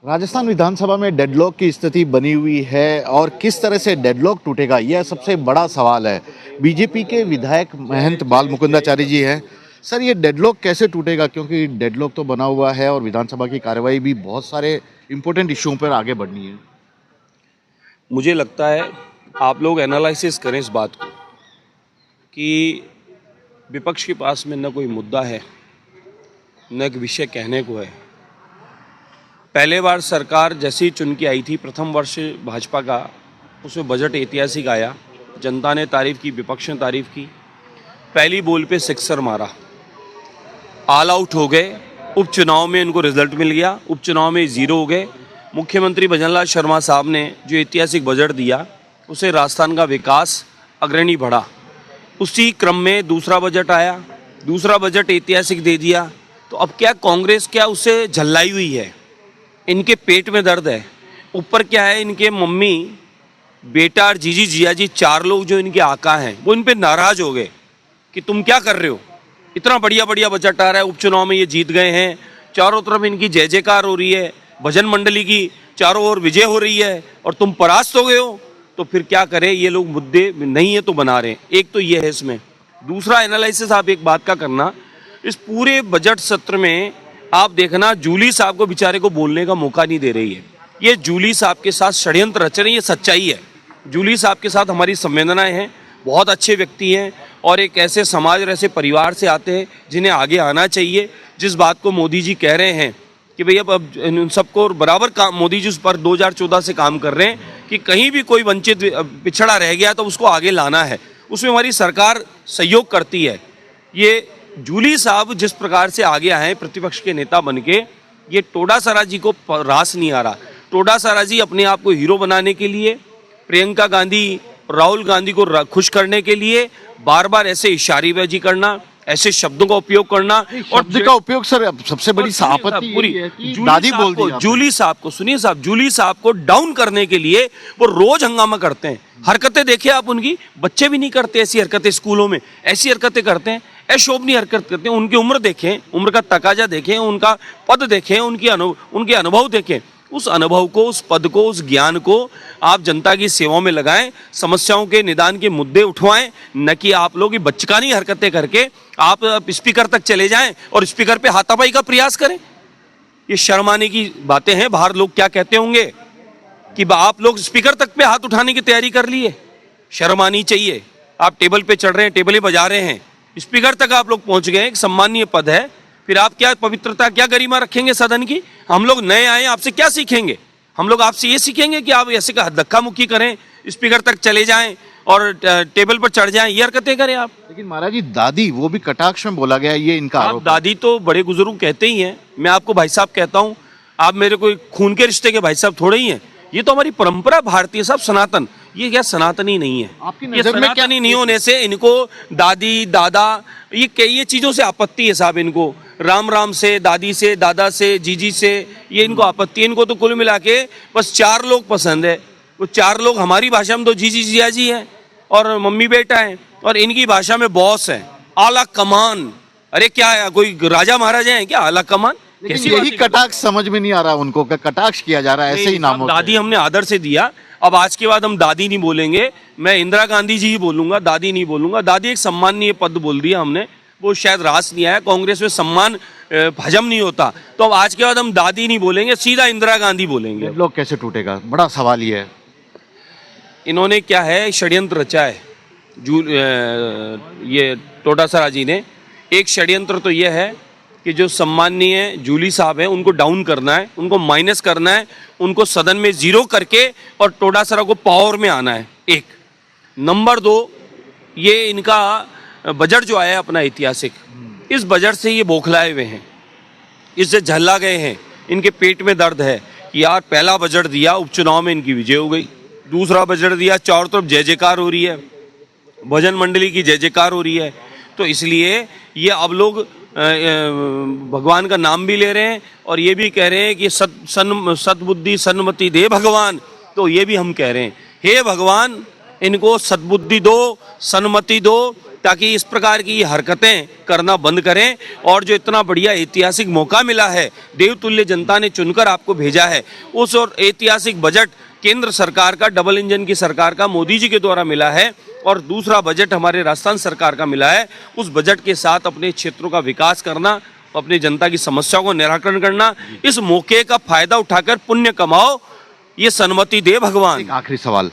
राजस्थान विधानसभा में डेडलॉक की स्थिति बनी हुई है और किस तरह से डेडलॉक टूटेगा यह सबसे बड़ा सवाल है। बीजेपी के विधायक महंत बाल मुकुंदाचारी जी हैं। सर, ये डेडलॉक कैसे टूटेगा, क्योंकि डेडलॉक तो बना हुआ है और विधानसभा की कार्यवाही भी बहुत सारे इंपॉर्टेंट इश्यूओं पर आगे बढ़नी है। मुझे लगता है आप लोग एनालिसिस करें इस बात को कि विपक्ष के पास में न कोई मुद्दा है न एक विषय कहने को है। पहले बार सरकार जैसी चुन के आई थी, प्रथम वर्ष भाजपा का, उसमें बजट ऐतिहासिक आया। जनता ने तारीफ की, विपक्ष ने तारीफ की, पहली बॉल पे सिक्सर मारा, ऑल आउट हो गए। उपचुनाव में इनको रिजल्ट मिल गया, उपचुनाव में 0 हो गए। मुख्यमंत्री भजनलाल शर्मा साहब ने जो ऐतिहासिक बजट दिया उसे राजस्थान का विकास अग्रणी बढ़ा। उसी क्रम में दूसरा बजट आया, दूसरा बजट ऐतिहासिक दे दिया। तो अब क्या कांग्रेस क्या उससे झल्लाई हुई है, इनके पेट में दर्द है। ऊपर क्या है, इनके मम्मी, बेटा और जीजी जिया जी, 4 लोग जो इनके आका हैं वो इन पे नाराज हो गए कि तुम क्या कर रहे हो, इतना बढ़िया बढ़िया बजट आ रहा है, उपचुनाव में ये जीत गए हैं, चारों तरफ इनकी जय जयकार हो रही है, भजन मंडली की चारों ओर विजय हो रही है और तुम परास्त हो गए हो। तो फिर क्या करें, ये लोग मुद्दे नहीं है तो बना रहे हैं। एक तो ये है इसमें। दूसरा एनालिसिस आप एक बात का करना, इस पूरे बजट सत्र में आप देखना जूली साहब को बेचारे को बोलने का मौका नहीं दे रही है। ये जूली साहब के साथ षड्यंत्र रच रही है, ये सच्चाई है। जूली साहब के साथ हमारी संवेदनाएं हैं, बहुत अच्छे व्यक्ति हैं और एक ऐसे समाज और ऐसे परिवार से आते हैं जिन्हें आगे आना चाहिए। जिस बात को मोदी जी कह रहे हैं कि भैया अब इन सबको बराबर काम, मोदी जी उस पर 2014 से काम कर रहे हैं कि कहीं भी कोई वंचित पिछड़ा रह गया तो उसको आगे लाना है, उसमें हमारी सरकार सहयोग करती है। ये जूली साहब जिस प्रकार से आगे आए प्रतिपक्ष के नेता बनके, ये टोडासरा जी को रास नहीं आ रहा। टोडासरा जी अपने आप को हीरो बनाने के लिए, प्रियंका गांधी, राहुल गांधी को खुश करने के लिए बार बार ऐसे इशारेबाजी करना, ऐसे शब्दों का उपयोग करना और शब्द का उपयोग सर सबसे बड़ी आपत्ति पूरी दादी बोल दी। जूली साहब को सुनिए साहब, जूली साहब को डाउन करने के लिए वो रोज हंगामा करते हैं। हरकतें देखिए आप उनकी, बच्चे भी नहीं करते ऐसी हरकतें, स्कूलों में ऐसी हरकतें करते हैं, अशोभनीय हरकत करते हैं। उनकी उम्र देखें, उम्र का तकाजा देखें, उनका पद देखें, उनके अनुभव देखें। उस अनुभव को, उस पद को, उस ज्ञान को आप जनता की सेवाओं में लगाएं, समस्याओं के निदान के मुद्दे उठवाएं, न कि आप लोग बचकानी हरकतें करके आप स्पीकर तक चले जाएं और स्पीकर पे हाथापाई का प्रयास करें। ये शर्म आने की बातें हैं। बाहर लोग क्या कहते होंगे कि आप लोग स्पीकर तक पे हाथ उठाने की तैयारी कर लिए। शर्म आनी चाहिए। आप टेबल पे चढ़ रहे हैं, टेबलें बजा रहे हैं, स्पीकर तक आप लोग पहुंच गए, एक सम्मानीय पद है, फिर आप क्या पवित्रता, क्या गरिमा रखेंगे सदन की। हम लोग नए आए, आपसे क्या सीखेंगे? हम लोग आपसे ये सीखेंगे कि आप ऐसे का धक्का मुक्की करें, स्पीकर तक चले जाएं और टेबल पर चढ़ जाएं, ये हरकतें करें आप। लेकिन महाराज जी, दादी वो भी कटाक्ष में बोला गया, ये इनका आरोप है। दादी तो बड़े बुजुर्ग कहते ही हैं, मैं आपको भाई साहब कहता हूं, आप मेरे कोई खून के रिश्ते के भाई साहब थोड़े ही हैं। ये तो हमारी परंपरा भारतीय साहब, सनातन। ये क्या सनातनी नहीं है? आपकी ये नजर में क्या सनातनी नहीं होने से इनको दादी, दादा, ये चीजों से आपत्ति है साहब। इनको राम राम से, दादी से, दादा से, जीजी से, ये इनको आपत्ति है। इनको तो कुल मिला के बस 4 लोग पसंद है। वो 4 लोग हमारी भाषा में तो जीजी जिया जी हैं और मम्मी बेटा हैं, और इनकी भाषा में बॉस है, आला कमान। अरे क्या है, कोई राजा महाराजा है क्या आला कमान? यही कटाक्ष समझ में नहीं आ रहा उनको, कटाक्ष किया जा रहा है ऐसे ही नामों से। दादी हमने आदर से दिया, अब आज के बाद हम दादी नहीं बोलेंगे, मैं इंदिरा गांधी जी ही बोलूंगा, दादी नहीं बोलूंगा। दादी एक सम्मानीय पद बोल दिया हमने, वो शायद रास नहीं आया। कांग्रेस में सम्मान हजम नहीं होता, तो अब आज के बाद हम दादी नहीं बोलेंगे, सीधा इंदिरा गांधी बोलेंगे। लोग कैसे टूटेगा, बड़ा सवाल ये है। इन्होंने क्या है, षड्यंत्र रचा है ये टोडासरा जी ने। एक षड्यंत्र तो ये है कि जो सम्मानीय जूली साहब हैं उनको डाउन करना है, उनको माइनस करना है, उनको सदन में 0 करके और टोडासरा को पावर में आना है। एक नंबर 2, ये इनका बजट जो आया अपना ऐतिहासिक, इस बजट से ये बौखलाए हुए हैं, इससे झल्ला गए हैं। इनके पेट में दर्द है कि यार पहला बजट दिया, उपचुनाव में इनकी विजय हो गई। दूसरा बजट दिया, चारों तरफ जय जयकार हो रही है, भजन मंडली की जय जयकार हो रही है। तो इसलिए ये अब लोग भगवान का नाम भी ले रहे हैं और ये भी कह रहे हैं कि सद्बुद्धि सन्मति दे भगवान। तो ये भी हम कह रहे हैं, हे भगवान इनको सद्बुद्धि दो, सन्मति दो ताकि इस प्रकार की हरकतें करना बंद करें और जो इतना बढ़िया ऐतिहासिक मौका मिला है, देवतुल्य जनता ने चुनकर आपको भेजा है, उस और ऐतिहासिक बजट केंद्र सरकार का, डबल इंजन की सरकार का, मोदी जी के द्वारा मिला है और दूसरा बजट हमारे राजस्थान सरकार का मिला है। उस बजट के साथ अपने क्षेत्रों का विकास करना, अपनी जनता की समस्याओं को निराकरण करना, इस मौके का फायदा उठाकर पुण्य कमाओ, ये सन्मति दे भगवान। एक आखिरी सवाल,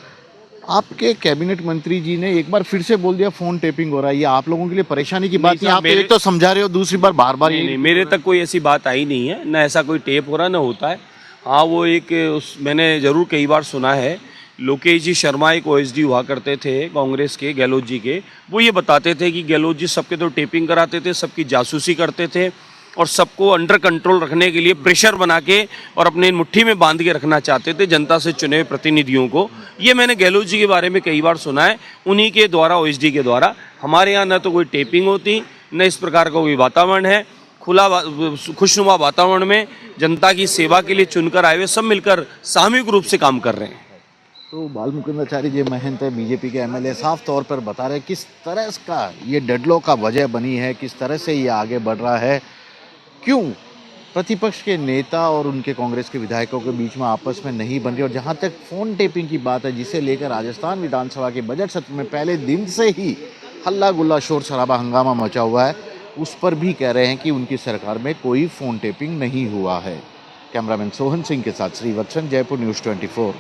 आपके कैबिनेट मंत्री जी ने एक बार फिर से बोल दिया फोन टेपिंग हो रहा है, ये आप लोगों के लिए परेशानी की बात नहीं, साहब, आप एक तो समझा रहे हो, दूसरी बार बार बार नहीं, मेरे तक कोई ऐसी बात आई नहीं है, ना ऐसा कोई टेप हो रहा, ना होता है। हाँ, वो एक मैंने ज़रूर कई बार सुना है, लोकेश जी शर्मा एक ओएसडी हुआ करते थे कांग्रेस के, गहलोत जी के, वो ये बताते थे कि गहलोत जी सबके तो टेपिंग कराते थे, सबकी जासूसी करते थे और सबको अंडर कंट्रोल रखने के लिए प्रेशर बना के और अपने मुट्ठी में बांध के रखना चाहते थे जनता से चुने हुए प्रतिनिधियों को। ये मैंने गहलोत जी के बारे में कई बार सुना है, उन्हीं के द्वारा, ओएसडी के द्वारा। हमारे यहाँ न तो कोई टेपिंग होती, न इस प्रकार का कोई वातावरण है। खुला खुशनुमा वातावरण में जनता की सेवा के लिए चुनकर आए हुए सब मिलकर सामूहिक रूप से काम कर रहे हैं। तो बाल मुकुंदाचार्य जी महंत है, बीजेपी के एमएलए, साफ तौर पर बता रहे हैं किस तरह का ये डेडलॉक का वजह बनी है, किस तरह से ये आगे बढ़ रहा है, क्यों प्रतिपक्ष के नेता और उनके कांग्रेस के विधायकों के बीच में आपस में नहीं बन रही। और जहां तक फोन टेपिंग की बात है, जिसे लेकर राजस्थान विधानसभा के बजट सत्र में पहले दिन से ही हल्ला गुल्ला शोर शराबा हंगामा मचा हुआ है, उस पर भी कह रहे हैं कि उनकी सरकार में कोई फोन टेपिंग नहीं हुआ है। कैमरामैन सोहन सिंह के साथ श्रीवत्सन, जयपुर न्यूज़ 24।